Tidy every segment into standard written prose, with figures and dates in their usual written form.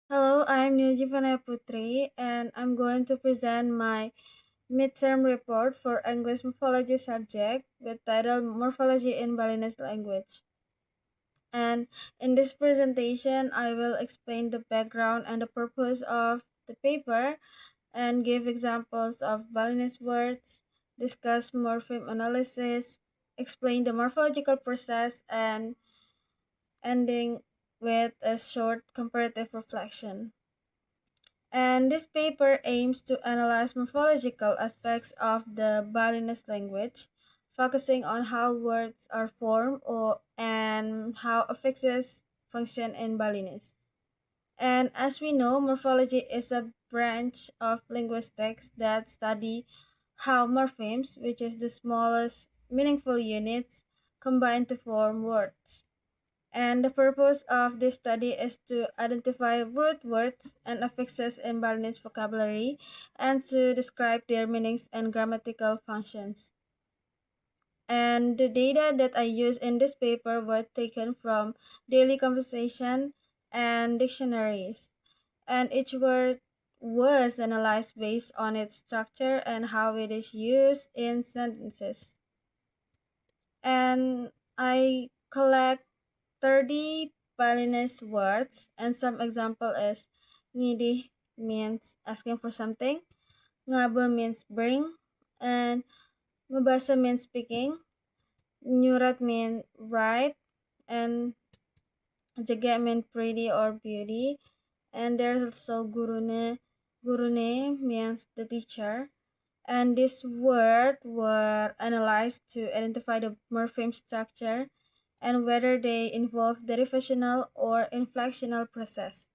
Hello, I'm Jiva Putri, and I'm going to present my midterm report for English Morphology subject with title Morphology in Balinese Language. And in this presentation, I will explain the background and the purpose of the paper and give examples of Balinese words, discuss morpheme analysis, explain the morphological process, and ending with a short comparative reflection. And this paper aims to analyze morphological aspects of the Balinese language, focusing on how words are formed and how affixes function in Balinese. And as we know, morphology is a branch of linguistics that study how morphemes, which is the smallest meaningful units, combine to form words. And the purpose of this study is to identify root words and affixes in Balinese vocabulary and to describe their meanings and grammatical functions. And the data that I use in this paper were taken from daily conversation and dictionaries. And each word was analyzed based on its structure and how it is used in sentences. And I collect 30 Balinese words, and some example is ngidi means asking for something, ngaba means bring, and mabasa means speaking, nyurat means write, and jaga means pretty or beauty, and there's also gurune means the teacher, and this word were analyzed to identify the morpheme structure and whether they involve derivational or inflectional process.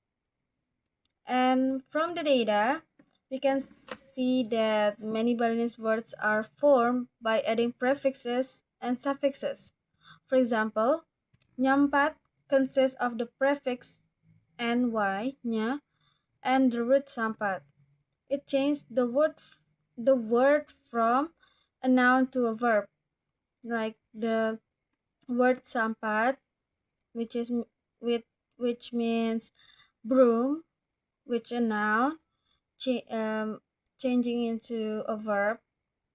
And from the data, we can see that many Balinese words are formed by adding prefixes and suffixes. For example, nyampat consists of the prefix ny, nya, and the root sampat. It changed the word from a noun to a verb, like the word sampat, which is with which means broom, which a noun, cha- um, changing into a verb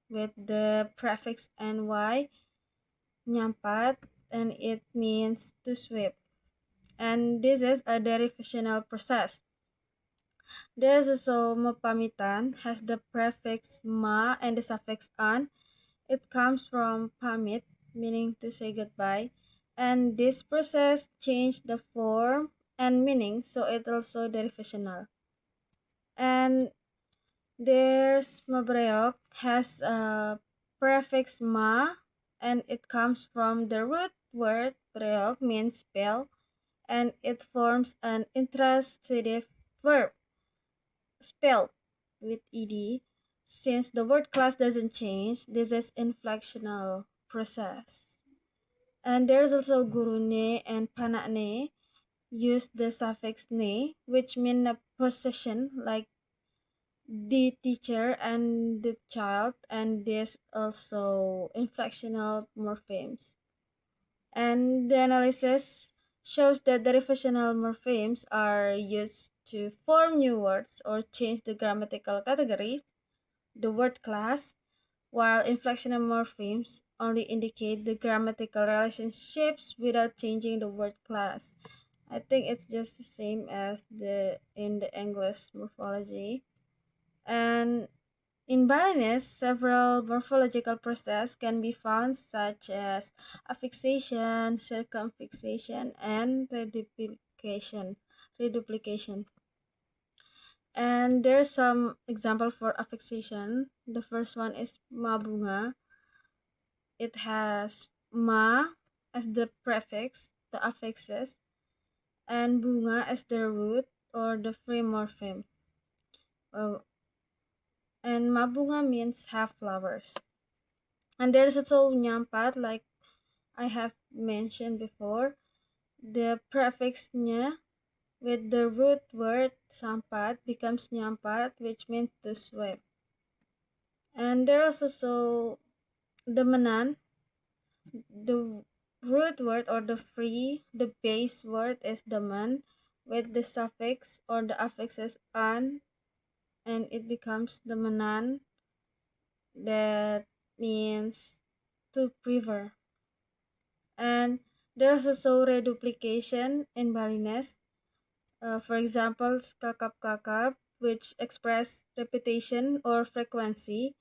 with the prefix ny, nyampat, and it means to sweep. And this is a derivational process. There's also mapamitan, has the prefix ma and the suffix an. It comes from pamit, meaning to say goodbye, and this process changed the form and meaning, so it also derivational. And there's mabreok has a prefix ma, and it comes from the root word breok means spell, and it forms an intransitive verb spelled with ed. Since the word class doesn't change, this is inflectional process. And there's also gurune and panane use the suffix ne, which mean a possession like the teacher and the child, and this also inflectional morphemes. And the analysis shows that the derivational morphemes are used to form new words or change the grammatical categories, the word class, while inflectional morphemes only indicate the grammatical relationships without changing the word class. I think it's just the same as the in the English morphology. And in Balinese, several morphological processes can be found, such as affixation, circumfixation, and reduplication. Reduplication. And there's some example for affixation. The first one is mabunga. It has ma as the prefix, the affixes, and bunga as the root or the free morpheme. Uh, and mabunga means half flowers. And there's also nyampat, like I have mentioned before. The prefix nya with the root word sampat becomes nyampat, which means to sweep. And there's also the manan. The root word or the base word is daman, with the suffix or the affixes an, and it becomes the manan that means to prefer. And there's also reduplication in Balinese. For example, kakap kakap, which express repetition or frequency,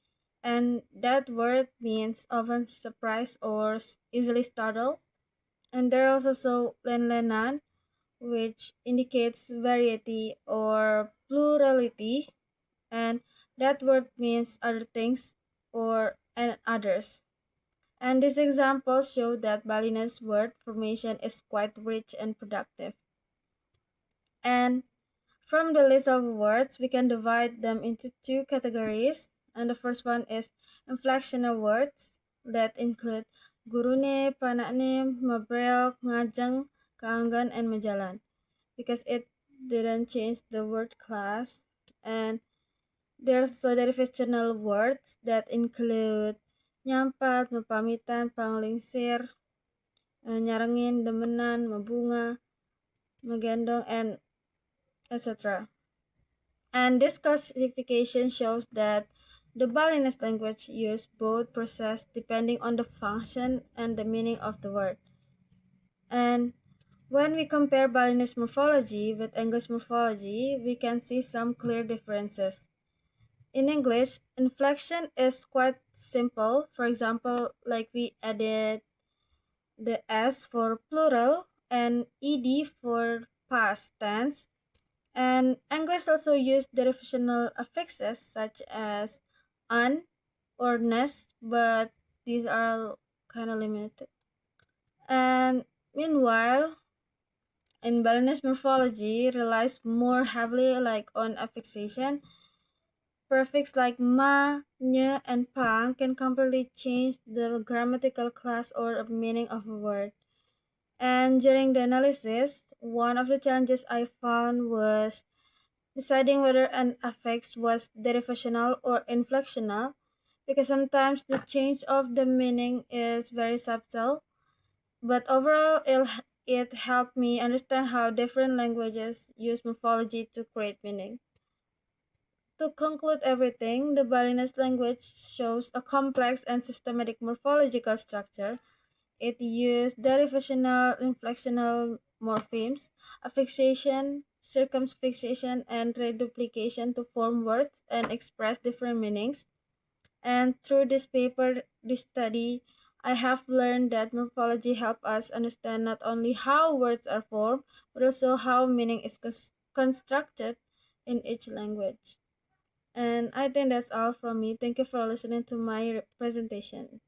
and that word means often surprise or easily startled. And there's also lenlenan, which indicates variety or plurality, and that word means other things or and others. And these examples show that Balinese word formation is quite rich and productive. And from the list of words, we can divide them into two categories. And the first one is inflectional words that include gurune, panakne, mabreok, ngajang, kaanggan, and majalan. Because it didn't change the word class. And there's also derivational words that include nyampat, mapamitan, panglingsir, nyarengin, demenan, mabunga, magendong, and etc. And this classification shows that the Balinese language use both process depending on the function and the meaning of the word. And when we compare Balinese morphology with English morphology, we can see some clear differences. In English, inflection is quite simple. For example, like we added the S for plural and ed for past tense. And English also use derivational affixes such as un or ness, but these are kind of limited. And meanwhile, in Balinese morphology relies more heavily like on affixation. Prefix like ma, nya, and pang can completely change the grammatical class or meaning of a word. And during the analysis, one of the challenges I found was deciding whether an affix was derivational or inflectional, because sometimes the change of the meaning is very subtle, but overall it helped me understand how different languages use morphology to create meaning. To conclude everything, the Balinese language shows a complex and systematic morphological structure. It used derivational, inflectional morphemes, affixation, circumfixation, and reduplication to form words and express different meanings. And through this study, I have learned that morphology helps us understand not only how words are formed, but also how meaning is constructed in each language. And I think that's all from me. Thank you for listening to my presentation.